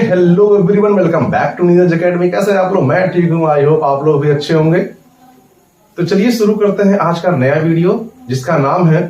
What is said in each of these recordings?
Hello everyone, welcome back to Neeraj academy. कैसे हैं आप लोग? मैं ठीक हूं, आई होप आप लोग भी अच्छे होंगे। तो चलिए शुरू करते हैं आज का नया वीडियो, जिसका नाम है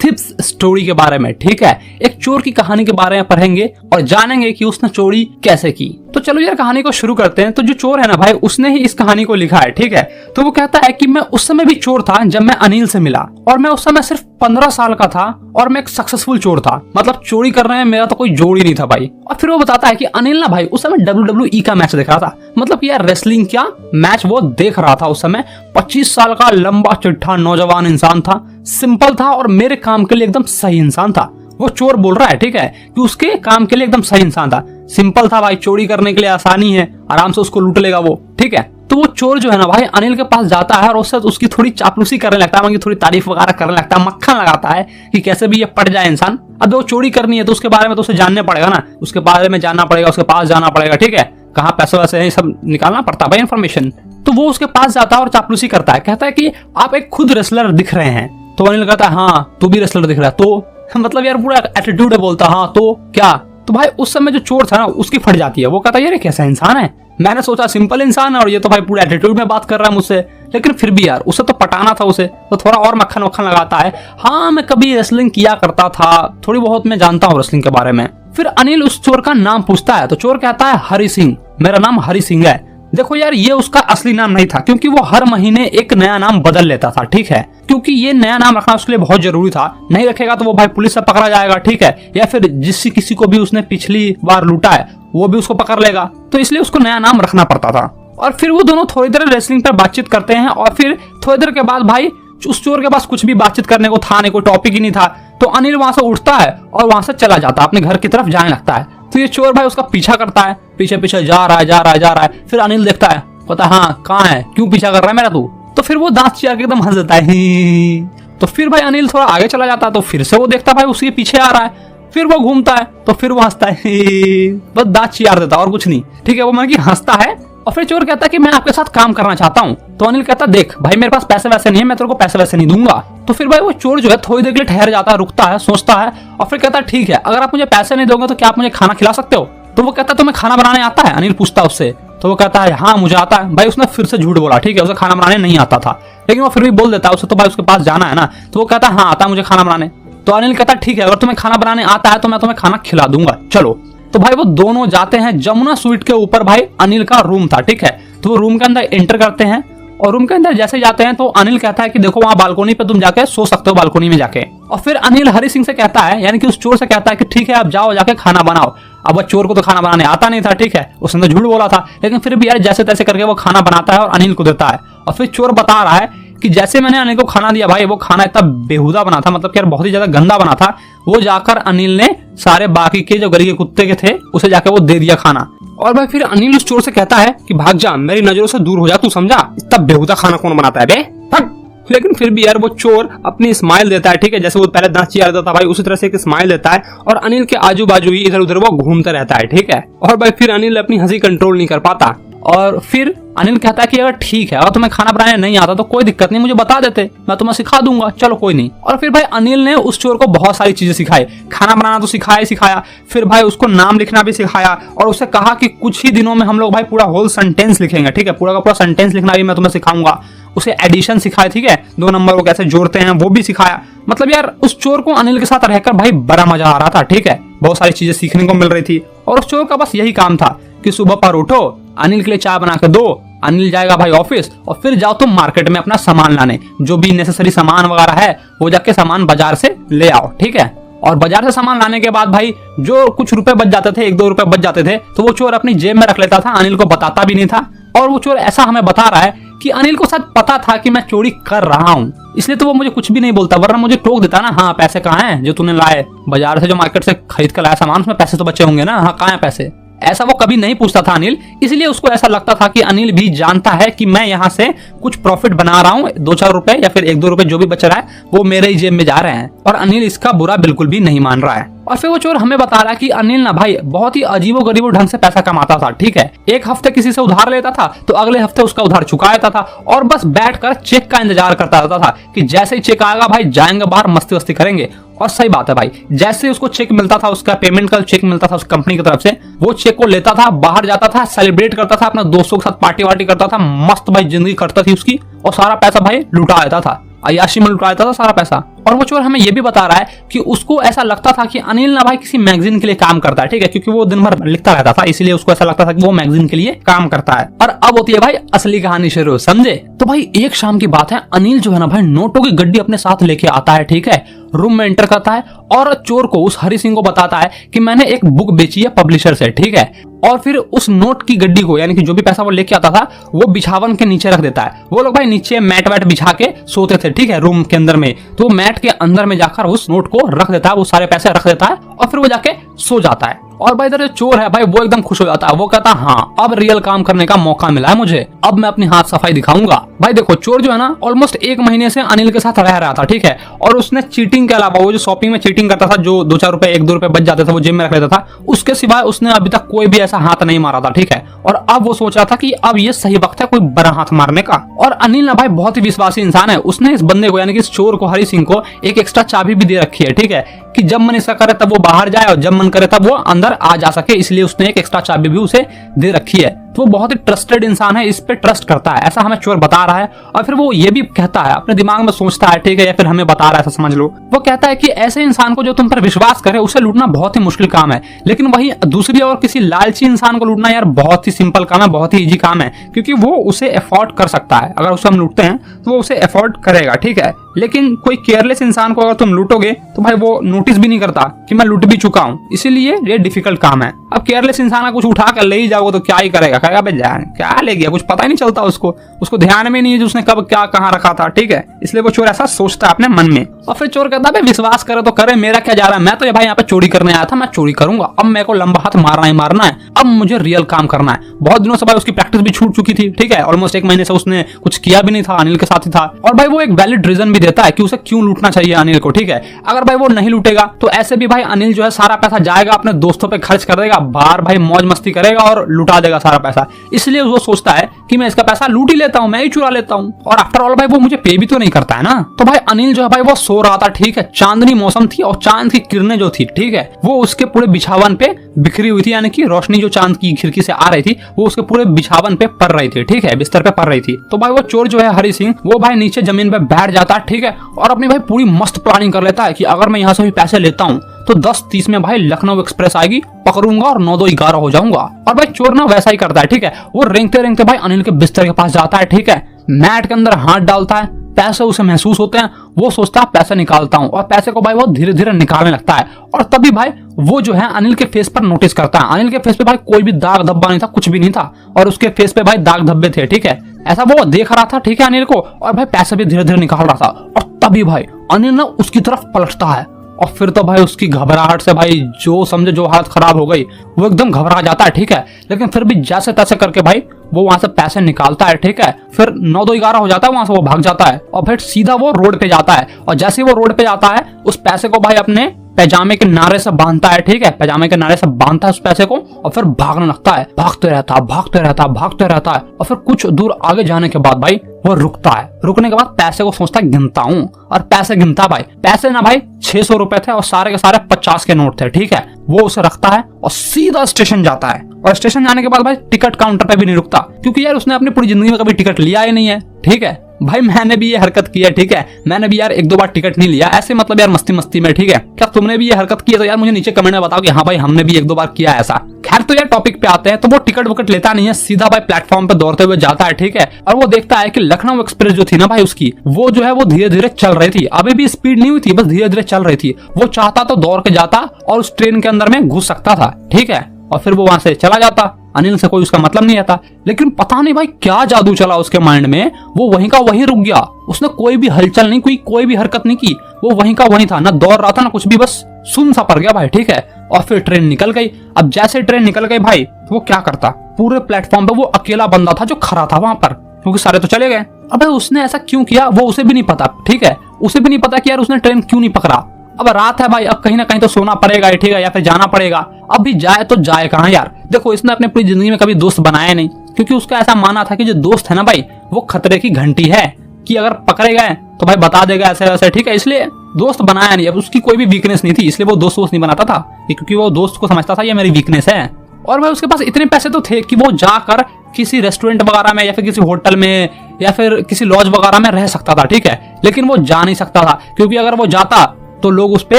थिप्स स्टोरी के बारे में। ठीक है, एक चोर की कहानी के बारे में पढ़ेंगे और जानेंगे कि उसने चोरी कैसे की। तो चलो यार कहानी को शुरू करते हैं। तो जो चोर है ना भाई, उसने ही इस कहानी को लिखा है। ठीक है, तो वो कहता है कि मैं उस समय भी चोर था जब मैं अनिल से मिला, और मैं उस समय सिर्फ 15 साल का था और मैं एक सक्सेसफुल चोर था। मतलब चोरी करने में मेरा तो कोई जोड़ ही नहीं था भाई। और फिर वो बताता है कि अनिल ना भाई उस समय WWE का मैच देख रहा था। मतलब कि यार रेसलिंग क्या मैच वो देख रहा था उस समय। 25 साल का लंबा चिट्ठा नौजवान इंसान था, सिंपल था और मेरे काम के लिए एकदम सही इंसान था। वो चोर बोल रहा है, ठीक है, कि उसके काम के लिए एकदम सही इंसान था। सिंपल था भाई, चोरी करने के लिए आसानी है, आराम से उसको लूट लेगा वो। ठीक है, तो वो चोर जो है ना भाई अनिल के पास जाता है और उससे उसकी थोड़ी चापलूसी करने लगता है, थोड़ी तारीफ वगैरह करने लगता है, मक्खन लगाता है कि कैसे भी ये पट जाए इंसान। अब वो चोरी करनी है तो उसके बारे में तो उसे जानने पड़ेगा ना, उसके बारे में जानना पड़ेगा, उसके पास जाना पड़ेगा। ठीक है, कहाँ पैसे वैसे है सब निकालना पड़ता है भाई इन्फॉर्मेशन। तो वो उसके पास जाता है और चापलूसी करता है, कहता है कि आप एक खुद रेसलर दिख रहे हैं। तो अनिल कहता है हाँ तू भी रेसलर दिख रहा है। तो मतलब यार पूरा एटीट्यूड है, बोलता हाँ तो क्या। तो भाई उस समय जो चोर था ना उसकी फट जाती है। वो कहता है यार कैसा इंसान है, मैंने सोचा सिंपल इंसान है और ये तो भाई पूरा एटीट्यूड में बात कर रहा है मुझसे। लेकिन फिर भी यार उसे तो पटाना था उसे, तो थोड़ा और मक्खन वक्खन लगाता है। हाँ मैं कभी रेसलिंग किया करता था, थोड़ी बहुत मैं जानता हूँ रेसलिंग के बारे में। फिर अनिल उस चोर का नाम पूछता है तो चोर कहता है हरि सिंह, मेरा नाम हरि सिंह है। देखो यार ये उसका असली नाम नहीं था, क्योंकि वो हर महीने एक नया नाम बदल लेता था। ठीक है, क्योंकि ये नया नाम रखना उसके लिए बहुत जरूरी था। नहीं रखेगा तो वो भाई पुलिस से पकड़ा जाएगा। ठीक है, या फिर किसी को भी उसने पिछली बार लूटा है वो भी उसको पकड़ लेगा, तो इसलिए उसको नया नाम रखना पड़ता था। और फिर वो दोनों थोड़ी देर रेसलिंग पर बातचीत करते हैं और फिर थोड़ी देर के बाद भाई उस चोर के पास कुछ भी बातचीत करने को था नहीं, कोई टॉपिक ही नहीं था। तो अनिल वहां से उठता है और वहां से चला जाता है, अपने घर की तरफ जाने लगता है। तो ये चोर भाई उसका पीछा करता है, पीछे पीछे जा रहा है। फिर अनिल देखता है, कहता है हाँ कहाँ है, क्यों पीछा कर रहा है मेरा तू। तो फिर वो दांत चियार के एकदम हंस देता है। तो फिर भाई अनिल थोड़ा आगे चला जाता है, तो फिर से वो देखता भाई उसके पीछे आ रहा है। फिर वो घूमता है तो फिर वो हंसता है, बस दांत चियार देता और कुछ नहीं। ठीक है, वो मतलब कि हंसता है। और फिर चोर कहता है कि मैं आपके साथ काम करना चाहता हूँ। तो अनिल कहता देख भाई मेरे पास पैसे वैसे नहीं है, मैं तेरे को पैसे वैसे नहीं दूंगा। तो फिर भाई वो चोर जो है थोड़ी देर के लिए ठहर जाता है, रुकता है, सोचता है और फिर कहता है ठीक है, अगर आप मुझे पैसे नहीं दोगे तो क्या आप मुझे खाना खिला सकते हो। तो वो कहता है तुम्हें खाना बनाने आता है? अनिल पूछता है उससे। तो वो कहता है हाँ मुझे आता है। भाई उसने फिर से झूठ बोला। ठीक है, उसे खाना बनाने नहीं आता था, लेकिन वो फिर भी बोल देता है, उसे तो भाई उसके पास जाना है ना। तो वो कहता है हाँ आता है मुझे खाना बनाने। तो अनिल कहता है ठीक है, अगर तुम्हें खाना बनाने आता है तो मैं तुम्हें खाना खिला दूंगा, चलो। तो भाई वो दोनों जाते हैं जमुना स्वीट के ऊपर। भाई अनिल का रूम था। ठीक है, तो वो रूम के अंदर एंटर करते हैं और रूम के अंदर जैसे जाते हैं तो अनिल कहता है कि देखो वहां बालकोनी पे तुम जाके सो सकते हो, बालकोनी में जाके। और फिर अनिल हरि सिंह से कहता है, यानी कि उस चोर से कहता है कि ठीक है आप जाओ जाके खाना बनाओ। अब चोर को तो खाना बनाने आता नहीं था। ठीक है, उसने तो झूठ बोला था, लेकिन फिर भी यार जैसे तैसे करके वो खाना बनाता है और अनिल को देता है। और फिर चोर बता रहा है कि जैसे मैंने अनिल को खाना दिया भाई, वो खाना इतना बेहुदा बना था, मतलब कि यार बहुत ही ज्यादा गंदा बना था। वो जाकर अनिल ने सारे बाकी के जो गली के कुत्ते के थे उसे जाकर वो दे दिया खाना। और भाई फिर अनिल उस चोर से कहता है कि भाग जा, मेरी नजरों से दूर हो जा, तू समझा, इतना बेहुदा खाना कौन बनाता है बे, भाग। लेकिन फिर भी यार वो चोर अपनी स्माइल देता है। ठीक है, जैसे वो पहले दांत चियार देता था भाई, उसी तरह से एक स्माइल देता है और अनिल के आजू बाजू ही इधर उधर वो घूमता रहता है। ठीक है, और भाई फिर अनिल अपनी हंसी कंट्रोल नहीं कर पाता और फिर अनिल कहता है कि अगर ठीक है, अगर तुम्हें खाना बनाने नहीं आता तो कोई दिक्कत नहीं, मुझे बता देते, मैं तुम्हें सिखा दूंगा, चलो कोई नहीं। और फिर भाई अनिल ने उस चोर को बहुत सारी चीजें सिखाई। खाना बनाना तो सिखाया, फिर भाई उसको नाम लिखना भी सिखाया और उससे कहा कि कुछ ही दिनों में हम लोग भाई पूरा होल सेंटेंस लिखेंगे। ठीक है, पूरा का पूरा सेंटेंस लिखना भी मैं तुम्हें सिखाऊंगा। उसे एडिशन सिखाया, ठीक है, 2 नंबर वो कैसे जोड़ते हैं वो भी सिखाया। मतलब यार उस चोर को अनिल के साथ रहकर भाई बड़ा मजा आ रहा था। ठीक है, बहुत सारी चीजें सीखने को मिल रही थी और उस चोर का बस यही काम था कि सुबह पर उठो, अनिल के लिए चाय बना के दो, अनिल जाएगा भाई ऑफिस और फिर जाओ तुम मार्केट में अपना सामान लाने, जो भी नेसेसरी सामान वगैरह है वो जाके सामान बाजार से ले आओ। ठीक है, और बाजार से सामान लाने के बाद भाई जो कुछ रुपए बच जाते थे, 1-2 रुपए बच जाते थे, तो वो चोर अपनी जेब में रख लेता था, अनिल को बताता भी नहीं था। और वो चोर ऐसा हमें बता रहा है कि अनिल को शायद पता था कि मैं चोरी कर रहा हूँ, इसलिए तो वो मुझे कुछ भी नहीं बोलता, वरना मुझे टोक देता ना, हाँ पैसे कहाँ हैं जो तूने लाए बाजार से, जो मार्केट से खरीद कर लाया सामान, उसमें पैसे तो बचे होंगे ना, हाँ कहाँ हैं पैसे। ऐसा वो कभी नहीं पूछता था अनिल, इसलिए उसको ऐसा लगता था कि अनिल भी जानता है कि मैं यहाँ से कुछ प्रॉफिट बना रहा हूँ, 2-4 रुपए या फिर 1-2 रुपए जो भी बच रहा है वो मेरे ही जेब में जा रहे हैं। और अनिल इसका बुरा बिल्कुल भी नहीं मान रहा है। और फिर वो चोर हमें बता रहा है कि अनिल ना भाई बहुत ही अजीबो-गरीबो ढंग से पैसा कमाता था, ठीक है। एक हफ्ते किसी से उधार लेता था तो अगले हफ्ते उसका उधार चुका देता था और बस बैठकर चेक का इंतजार करता रहता था कि जैसे ही चेक आएगा भाई जाएंगे बाहर मस्ती वस्ती करेंगे। और सही बात है भाई, जैसे उसको चेक मिलता था, उसका पेमेंट का चेक मिलता था उस कंपनी की तरफ से, वो चेक को लेता था, बाहर जाता था, सेलिब्रेट करता था, अपने दोस्तों के साथ पार्टी वार्टी करता था, मस्त भाई जिंदगी कटता थी उसकी और सारा पैसा भाई लुटा देता था, अय्याशी में लुटा देता था सारा पैसा। और वो चोर हमें ये भी बता रहा है कि उसको ऐसा लगता था कि अनिल ना भाई किसी मैगजीन के लिए काम करता है, ठीक है, क्योंकि वो दिन भर लिखता रहता था, इसलिए उसको ऐसा लगता था कि वो मैगजीन के लिए काम करता है। और अब होती है भाई असली कहानी शुरू, समझे। तो भाई एक शाम की बात है, अनिल जो है ना भाई नोटों की गड्डी अपने साथ लेके आता है, ठीक है, रूम में एंटर करता है और चोर को, उस हरि सिंह को बताता है कि मैंने एक बुक बेची है पब्लिशर से, ठीक है। और फिर उस नोट की गड्डी को, यानी कि जो भी पैसा वो लेके आता था, वो बिछावन के नीचे रख देता है। वो लोग भाई नीचे मैट वैट बिछा के सोते थे, ठीक है, रूम के अंदर में। तो मैट के अंदर में जाकर उस नोट को रख देता है, वो सारे पैसे रख देता है और फिर वो जाके सो जाता है। और भाई इधर जो चोर है भाई वो एकदम खुश हो जाता है, वो कहता है हाँ अब रियल काम करने का मौका मिला है मुझे, अब मैं अपनी हाथ सफाई दिखाऊंगा। भाई देखो चोर जो है ना ऑलमोस्ट 1 महीने से अनिल के साथ रह रहा था, ठीक है, और उसने चीटिंग के अलावा, वो जो शॉपिंग में चीटिंग करता था, जो 2-4 रुपए 1-2 रुपए बच जाते थे वो जेब में रख लेता था, उसके सिवाय उसने अभी तक कोई भी ऐसा हाथ नहीं मारा था, ठीक है। और अब वो सोच रहा था कि अब ये सही वक्त है कोई बड़ा हाथ मारने का। और अनिल ना भाई बहुत ही विश्वासी इंसान है, उसने इस बंदे को, यानी कि इस चोर को, हरि सिंह को, एक एक्स्ट्रा चाबी भी दे रखी है, ठीक है, कि जब मन इसका करे तब वो बाहर जाए और जब मन करे तब वो अंदर आ जा सके, इसलिए उसने एक एक्स्ट्रा चाबी भी उसे दे रखी है। तो वो बहुत ही ट्रस्टेड इंसान है, इस पे ट्रस्ट करता है, ऐसा हमें चोर बता रहा है। और फिर वो ये भी कहता है, अपने दिमाग में सोचता है, ठीक है, या फिर हमें बता रहा है, ऐसा समझ लो। वो कहता है कि ऐसे इंसान को जो तुम पर विश्वास करे उसे लूटना बहुत ही मुश्किल काम है, लेकिन वही दूसरी और किसी लालची इंसान को लूटना यार बहुत ही सिंपल काम है, बहुत ही इजी काम है, क्योंकि वो उसे अफोर्ड कर सकता है। अगर उसे हम लूटते हैं तो वो उसे अफोर्ड करेगा, ठीक है। लेकिन कोई केयरलेस इंसान को अगर तुम लूटोगे तो भाई वो नोटिस भी नहीं करता कि मैं लूट भी चुका हूं, इसीलिए ये डिफिकल्ट काम है। अब केयरलेस इंसान कुछ उठा कर ले ही जाओगे तो क्या ही करेगा, कहेगा बे जान क्या ले गया, कुछ पता ही नहीं चलता उसको ध्यान में नहीं है उसने कब क्या कहाँ रखा था, ठीक है। इसलिए वो चोर ऐसा सोचता है अपने मन में। और फिर चोर कहता है विश्वास करे तो करे, मेरा क्या जा रहा है, मैं तो ये भाई यहाँ पे चोरी करने आया था, मैं चोरी करूंगा, अब मेरे को लंबा हाथ मारना ही मारना है, अब मुझे रियल काम करना है। बहुत दिनों से भाई उसकी प्रैक्टिस भी छूट चुकी थी, ठीक है, ऑलमोस्ट 1 महीने से उसने कुछ किया भी नहीं था, अनिल के साथ ही था। और भाई वो एक वैलिड रीजन भी देता है कि उसे क्यों लूटना चाहिए अनिल को, ठीक है। अगर भाई वो नहीं लूटेगा तो ऐसे भी भाई अनिल जो है सारा पैसा जाएगा अपने दोस्तों पे खर्च कर देगा, बाहर भाई मौज मस्ती करेगा और लुटा देगा सारा पैसा। इसलिए वो सोचता है कि मैं इसका पैसा लूट ही लेता हूँ, मैं ही चुरा लेता हूँ, और आफ्टर ऑल भाई वो मुझे पे भी तो नहीं करता है ना। तो भाई अनिल जो है भाई वो सो रहा था, ठीक है, चांदनी मौसम थी और चांद की किरणें जो थी, ठीक है, वो उसके पूरे बिछावन पे बिखरी हुई थी, यानी कि रोशनी जो चांद की खिड़की से आ रही थी वो उसके पूरे बिछावन पे पड़ रही थी, ठीक है, बिस्तर पे पड़ रही थी। तो भाई वो चोर जो है हरि सिंह वो भाई नीचे जमीन पे बैठ जाता है, ठीक है, और अपनी भाई पूरी मस्त प्लानिंग कर लेता है कि अगर मैं यहाँ से भी पैसे लेता हूँ तो 10:30 में भाई लखनऊ एक्सप्रेस आएगी, पकड़ूंगा और 9-2-11 हो जाऊंगा। और भाई चोर ना वैसा ही करता है, ठीक है, वो रेंगते रेंगते भाई अनिल के बिस्तर के पास जाता है, ठीक है, मैट के अंदर हाथ डालता है, पैसे उसे महसूस होते हैं, वो सोचता है पैसे निकालता हूँ, और पैसे को भाई वो धीरे धीरे निकालने लगता है। और तभी भाई वो जो है अनिल के फेस पर नोटिस करता है, अनिल के फेस पे भाई कोई भी दाग धब्बा नहीं था, कुछ भी नहीं था, और उसके फेस पे भाई दाग धब्बे थे, ठीक है, ऐसा वो देख रहा था, ठीक है, अनिल को, और भाई पैसे भी धीरे धीरे निकाल रहा था। और तभी भाई अनिल ना उसकी तरफ पलटता है और फिर तो भाई उसकी घबराहट से भाई जो समझे जो हालत खराब हो गई, वो एकदम घबरा जाता है, ठीक है, लेकिन फिर भी जैसे तैसे करके भाई वो वहां से पैसे निकालता है, ठीक है, फिर 9-2-11 हो जाता है, वहां से वो भाग जाता है और फिर सीधा वो रोड पे जाता है। और जैसे ही वो रोड पे जाता है उस पैसे को भाई अपने पैजामे के नारे से बांधता है, ठीक है, पैजामे के नारे से बांधता है उस पैसे को और फिर भागने लगता है, भागते रहता है। और फिर कुछ दूर आगे जाने के बाद भाई वो रुकता है, रुकने के बाद पैसे को सोचता है गिनता हूँ, और पैसे गिनता भाई, पैसे ना भाई 600 रुपए थे और सारे के सारे 50 के नोट थे, ठीक है, वो उसे रखता है और सीधा स्टेशन जाता है। और स्टेशन जाने के बाद भाई टिकट काउंटर पे भी नहीं रुकता, क्योंकि यार उसने अपनी पूरी जिंदगी में कभी टिकट लिया ही नहीं है, ठीक है, भाई मैंने भी ये हरकत की है, ठीक है, मैंने भी यार 1-2 बार टिकट नहीं लिया, ऐसे मतलब यार मस्ती में, ठीक है, क्या तुमने भी ये हरकत की है तो यार मुझे नीचे कमेंट में बताओ कि हाँ भाई हमने भी 1-2 बार किया ऐसा। खैर तो यार टॉपिक पे आते हैं, तो वो टिकट विकट लेता नहीं है, सीधा भाई प्लेटफॉर्म पे दौड़ते हुए जाता है, ठीक है, और वो देखता है कि लखनऊ एक्सप्रेस जो थी ना भाई उसकी, वो जो है वो धीरे धीरे चल रही थी, अभी भी स्पीड नहीं हुई थी, बस धीरे धीरे चल रही थी। वो चाहता तो दौड़ के जाता और उस ट्रेन के अंदर में घुस सकता था, ठीक है, और फिर वो वहां से चला जाता, अनिल से कोई उसका मतलब नहीं रहता। लेकिन पता नहीं भाई क्या जादू चला उसके माइंड में, वो वहीं का वहीं रुक गया, उसने कोई भी हलचल नहीं की, कोई भी हरकत नहीं की, वो वहीं का वहीं था, ना दौड़ रहा था ना कुछ भी, बस सुन सा पड़ गया भाई, ठीक है। और फिर ट्रेन निकल गई। अब जैसे ट्रेन निकल गई भाई वो क्या करता, पूरे प्लेटफॉर्म पे वो अकेला बंदा था जो खड़ा था वहां पर, क्योंकि सारे तो चले गए। अब उसने ऐसा क्यों किया वो उसे भी नहीं पता, ठीक है, उसे भी नहीं पता कि यार उसने ट्रेन क्यों नहीं पकड़ा। अब रात है भाई, अब कहीं ना कहीं तो सोना पड़ेगा, ठीक है, या फिर जाना पड़ेगा। अब भी जाए तो जाए कहाँ यार। देखो इसने अपनी पूरी जिंदगी में कभी दोस्त बनाया नहीं, क्योंकि उसका ऐसा मानना था कि जो दोस्त है ना भाई वो खतरे की घंटी है, कि अगर पकड़े गए तो भाई बता देगा ऐसे वैसे, ठीक है, इसलिए दोस्त बनाया नहीं। अब उसकी कोई भी वीकनेस नहीं थी, इसलिए वो दोस्त नहीं बनाता था, क्योंकि वो दोस्त को समझता था ये मेरी वीकनेस है। और भाई उसके पास इतने पैसे तो थे कि वो जाकर किसी रेस्टोरेंट वगैरह में या फिर किसी होटल में या फिर किसी लॉज वगैरह में रह सकता था, ठीक है, लेकिन वो जा नहीं सकता था, क्योंकि अगर वो जाता तो लोग उस पे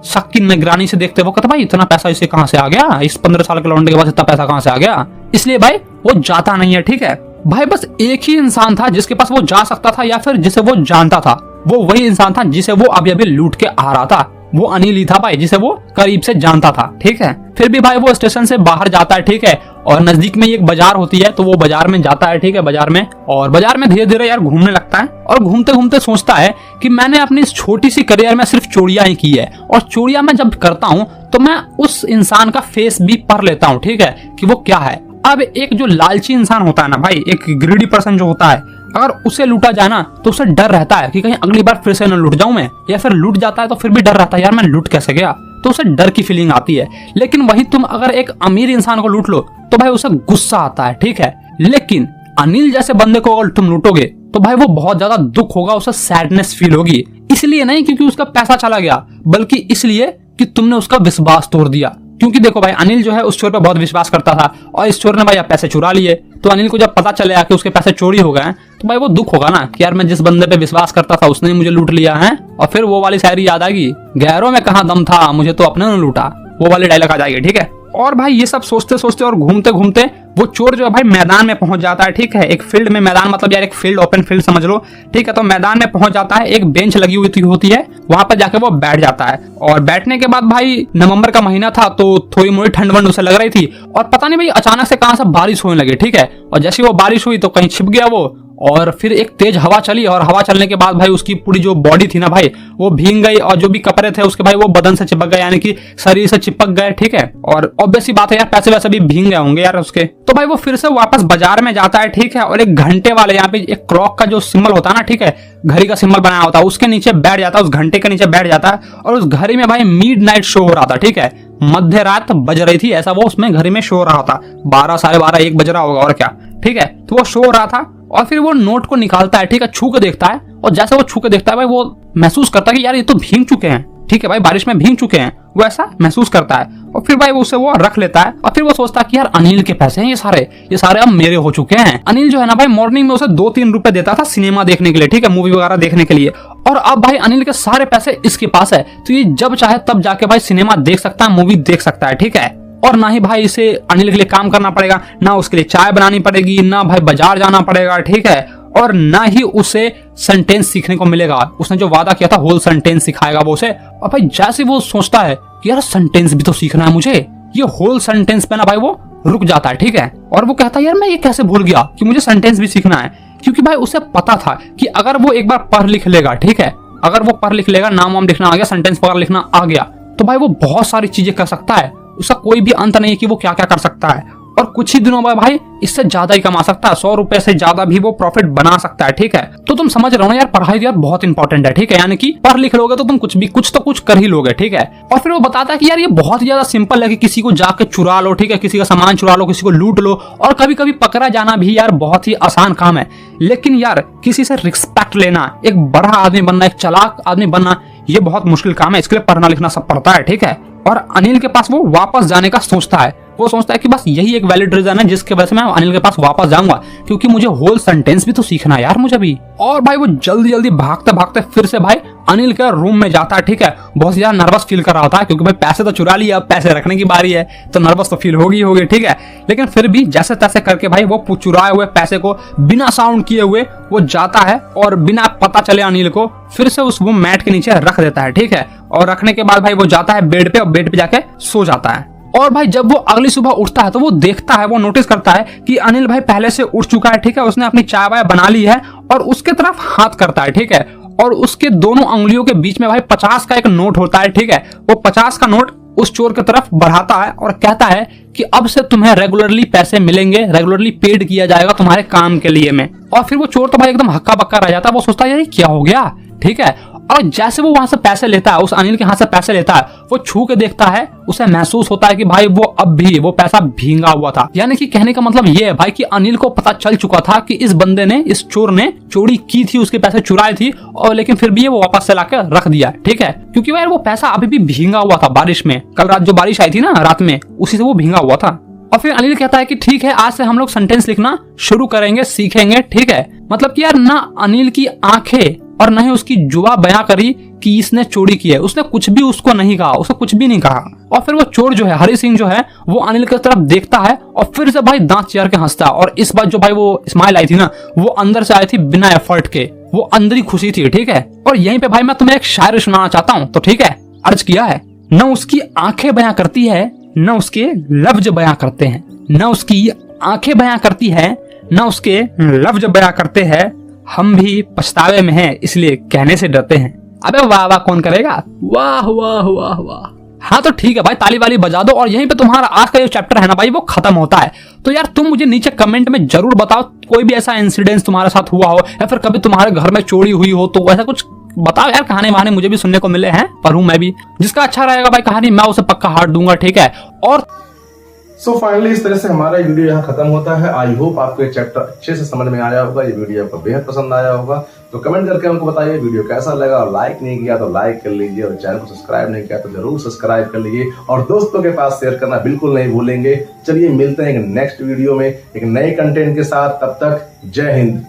शक की निगरानी से देखते, वो कहते भाई इतना पैसा इसे कहां से आ गया, इस 15 साल के लौंडे के पास इतना पैसा कहां से आ गया, इसलिए भाई वो जाता नहीं है, ठीक है। भाई बस एक ही इंसान था जिसके पास वो जा सकता था या फिर जिसे वो जानता था, वो वही इंसान था जिसे वो अभी अभी लूट के आ रहा था, वो अनिल ही था भाई, जिसे वो करीब से जानता था, ठीक है। फिर भी भाई वो स्टेशन से बाहर जाता है, ठीक है, और नजदीक में एक बाजार होती है तो वो बाजार में जाता है, ठीक है, बाजार में, और बाजार में धीरे धीरे यार घूमने लगता है, और घूमते घूमते सोचता है कि मैंने अपनी इस छोटी सी करियर में सिर्फ चोरियां ही की है, और चोरियां मैं जब करता हूँ तो मैं उस इंसान का फेस भी पढ़ लेता हूँ, ठीक है, कि वो क्या है। अब एक जो लालची इंसान होता है ना भाई, एक ग्रीडी पर्सन जो होता है, अगर उसे लूटा जाए ना तो उसे डर रहता है कि कहीं अगली बार फिर से न लूट जाऊं मैं, या फिर लूट जाता है तो फिर भी डर रहता है यार मैं लूट कैसे गया, तो उसे डर की फीलिंग आती है। लेकिन वही तुम अगर एक अमीर इंसान को लूट लो तो भाई उसे गुस्सा आता है, ठीक है। लेकिन अनिल जैसे बंदे को अगर तुम लूटोगे तो भाई वो बहुत ज्यादा दुख होगा, उसे सैडनेस फील होगी, इसलिए नहीं क्योंकि उसका पैसा चला गया, बल्कि इसलिए कि तुमने उसका विश्वास तोड़ दिया। क्योंकि देखो भाई अनिल जो है उस चोर पे बहुत विश्वास करता था, और इस चोर ने भाई पैसे चुरा लिए, तो अनिल को जब पता चलेगा कि उसके पैसे चोरी हो गए हैं तो भाई वो दुख होगा ना कि यार मैं जिस बंदे पे विश्वास करता था उसने मुझे लूट लिया है। और फिर वो वाली शायरी याद आएगी, गैरों में कहाँ दम था मुझे तो अपने ने लूटा, वो वाली डायलॉग आ जाएगी, ठीक है। और भाई ये सब सोचते सोचते और घूमते घूमते वो चोर जो है भाई मैदान में पहुंच जाता है, ठीक है, एक फील्ड में, मैदान मतलब यार एक फील्ड, ओपन फील्ड समझ लो, ठीक है। तो मैदान में पहुंच जाता है, एक बेंच लगी हुई होती है, वहां पर जाके वो बैठ जाता है, और बैठने के बाद भाई नवंबर का महीना था तो थोड़ी मोड़ी ठंड वंड उसे लग रही थी, और पता नहीं भाई अचानक से कहां से बारिश होने लगी, ठीक है। और जैसे वो बारिश हुई तो कहीं छिप गया वो, और फिर एक तेज हवा चली, और हवा चलने के बाद भाई उसकी पूरी जो बॉडी थी ना भाई वो भीग गई, और जो भी कपड़े थे उसके भाई वो बदन से चिपक गए, यानी कि शरीर से चिपक गए, ठीक है। और ऑब्वियस सी बात है यार पैसे वैसे भी भीग गए होंगे यार उसके। तो भाई वो फिर से वापस बाजार में जाता है, ठीक है, और एक घंटे वाले यहाँ पे एक क्लॉक का जो सिंबल होता है ना, ठीक है, घड़ी का सिंबल बनाया होता है, उसके नीचे बैठ जाता है, उस घंटे के नीचे बैठ जाता है, और उस घड़ी में भाई मिडनाइट शो हो रहा था, ठीक है, मध्य रात बज रही थी, ऐसा वो उसमें घड़ी में शो हो रहा था, 12, 12:30, 1 बज रहा होगा और क्या, ठीक है। तो वो शो हो रहा था, और फिर वो नोट को निकालता है, ठीक है, छू के देखता है, और जैसे वो छू के देखता है भाई वो महसूस करता है कि यार ये तो भीग चुके हैं, ठीक है भाई, बारिश में भीग चुके हैं, वो ऐसा महसूस करता है, और फिर भाई उसे वो रख लेता है, और फिर वो सोचता है कि यार अनिल के पैसे हैं ये सारे अब मेरे हो चुके हैं। अनिल जो है ना भाई मॉर्निंग में उसे 2-3 रुपए देता था सिनेमा देखने के लिए, ठीक है, मूवी वगैरह देखने के लिए, और अब भाई अनिल के सारे पैसे इसके पास है, तो ये जब चाहे तब जाके भाई सिनेमा देख सकता है, मूवी देख सकता है, ठीक है। और ना ही भाई इसे अनिल के लिए काम करना पड़ेगा, ना उसके लिए चाय बनानी पड़ेगी, ना भाई बाजार जाना पड़ेगा, ठीक है, और ना ही उसे सेंटेंस सीखने को मिलेगा, उसने जो वादा किया था होल सेंटेंस सिखाएगा वो उसे। और भाई जैसे वो सोचता है कि यार सेंटेंस भी तो सीखना है मुझे, ये होल सेंटेंस पे ना भाई वो रुक जाता है, ठीक है, और वो कहता है यार मैं ये कैसे भूल गया कि मुझे सेंटेंस भी सीखना है, क्योंकि भाई उसे पता था कि अगर वो एक बार पढ़ लिख लेगा, ठीक है, अगर वो पढ़ लिख लेगा, नाम वाम लिखना आ गया, सेंटेंस वगैरह लिखना आ गया, तो भाई वो बहुत सारी चीजें कर सकता है, उसका कोई भी अंत नहीं है कि वो क्या क्या कर सकता है, और कुछ ही दिनों में भाई इससे ज्यादा ही कमा सकता है, 100 रुपए से ज्यादा भी वो प्रॉफिट बना सकता है, ठीक है। तो तुम समझ रहे हो ना यार, पढ़ाई यार बहुत इंपॉर्टेंट है, ठीक है, यानी कि पढ़ लिख लोगे तो तुम कुछ तो कुछ कर ही लोगे, ठीक है। और फिर वो बताता है कि यार ये बहुत ज्यादा सिंपल है कि किसी को जाके चुरा लो, ठीक है, किसी का सामान चुरा लो, किसी को लूट लो, और कभी कभी पकड़ा जाना भी यार बहुत ही आसान काम है, लेकिन यार किसी से रिस्पेक्ट लेना, एक बड़ा आदमी बनना, एक चालाक आदमी बनना, ये बहुत मुश्किल काम है, इसके लिए पढ़ना लिखना सब पड़ता है, ठीक है। और अनिल के पास वो वापस जाने का सोचता है, वो सोचता है कि बस यही एक वैलिड रीजन है जिसके वजह से मैं अनिल के पास वापस जाऊंगा, क्योंकि मुझे होल सेंटेंस भी तो सीखना है यार मुझे भी। और भाई वो जल्दी जल्दी भागते भागते फिर से भाई अनिल के रूम में जाता है, ठीक है, बहुत ज्यादा नर्वस फील कर रहा होता है, क्योंकि भाई पैसे तो चुरा लिए, अब पैसे रखने की बारी है, तो नर्वस तो फील होगी, ठीक है। लेकिन फिर भी जैसे तैसे करके भाई वो चुराए हुए पैसे को बिना साउंड किए हुए वो जाता है, और बिना पता चले अनिल को फिर से उस वो मैट के नीचे रख देता है, ठीक है। और रखने के बाद भाई वो जाता है बेड पे, और बेड पे जाके सो जाता है। और भाई जब वो अगली सुबह उठता है तो वो देखता है, वो नोटिस करता है कि अनिल भाई पहले से उठ चुका है, ठीक है, उसने अपनी चाय वाय बना ली है, और उसके तरफ हाथ करता है, ठीक है, और उसके दोनों अंगुलियों के बीच में भाई 50 का एक नोट होता है, ठीक है, वो 50 का नोट उस चोर की तरफ बढ़ाता है, और कहता है कि अब से तुम्हें रेगुलरली पैसे मिलेंगे, रेगुलरली पेड किया जाएगा तुम्हारे काम के लिए में। और फिर वो चोर तो भाई एकदम हक्का बक्का रह जाता है, वो सोचता है यार क्या हो गया, ठीक है। और जैसे वो वहां से पैसे लेता है, उस अनिल के हाथ से पैसे लेता है, वो छू के देखता है, उसे महसूस होता है कि भाई वो अब भी वो पैसा भींगा हुआ था। यानी कि कहने का मतलब ये है भाई कि अनिल को पता चल चुका था कि इस बंदे ने, इस चोर ने चोरी की थी, उसके पैसे चुराए थी, और लेकिन फिर भी ये वो वापस से लाकर रख दिया। ठीक है, क्योंकि यार वो पैसा अभी भी भींगा हुआ था बारिश में। कल रात जो बारिश आई थी ना रात में, उसी से वो भींगा हुआ था। और फिर अनिल कहता है कि ठीक है, आज से हम लोग सेंटेंस लिखना शुरू करेंगे, सीखेंगे। ठीक है, मतलब कि यार ना अनिल की आंखें और न ही उसकी जुबां बयां करी कि इसने चोरी की है। उसने कुछ भी उसको नहीं कहा, उसने कुछ भी नहीं कहा। और फिर वो चोर जो है, हरि सिंह जो है, वो अनिल की तरफ देखता है और फिर से भाई दांत चियार के हंसता है। और इस बार जो भाई वो स्माइल आई थी ना, वो अंदर से आई थी बिना एफर्ट के, वो अंदर ही खुशी थी। ठीक है, और यहीं पे भाई मैं तुम्हें एक शायरी सुनाना चाहता हूँ। तो ठीक है, अर्ज किया है, न उसकी आंखें बयां करती है, न उसके लफ्ज बयां करते हैं। न उसकी आंखें बयां करती है, न उसके लफ्ज बयां करते हैं। हम भी पछतावे में हैं, इसलिए कहने से डरते हैं। अबे वाह वाह कौन करेगा, वाह वाह वाह वाह। हाँ तो ठीक है भाई, ताली वाली बजा दो। और यहीं पे तुम्हारा आज का जो चैप्टर है ना भाई, वो खत्म होता है। तो यार तुम मुझे नीचे कमेंट में जरूर बताओ, कोई भी ऐसा इंसिडेंस तुम्हारे साथ हुआ हो, या फिर कभी तुम्हारे घर में चोरी हुई हो, तो ऐसा कुछ बताओ यार। कहानी वहानी मुझे भी सुनने को मिले हैं, पढ़ूं मैं भी। जिसका अच्छा रहेगा भाई कहानी, मैं उसे पक्का हार्ट दूंगा। ठीक है, और सो फाइनली इस तरह से हमारा वीडियो यहाँ खत्म होता है। आई होप आपको ये चैप्टर अच्छे से समझ में आया होगा, ये वीडियो आपको बेहद पसंद आया होगा। तो कमेंट करके हमको बताइए वीडियो कैसा लगा, और लाइक नहीं किया तो लाइक कर लीजिए, और चैनल को सब्सक्राइब नहीं किया तो जरूर सब्सक्राइब कर लीजिए, और दोस्तों के पास शेयर करना बिल्कुल नहीं भूलेंगे। चलिए मिलते हैं एक नेक्स्ट वीडियो में एक नए कंटेंट के साथ। तब तक जय हिंद।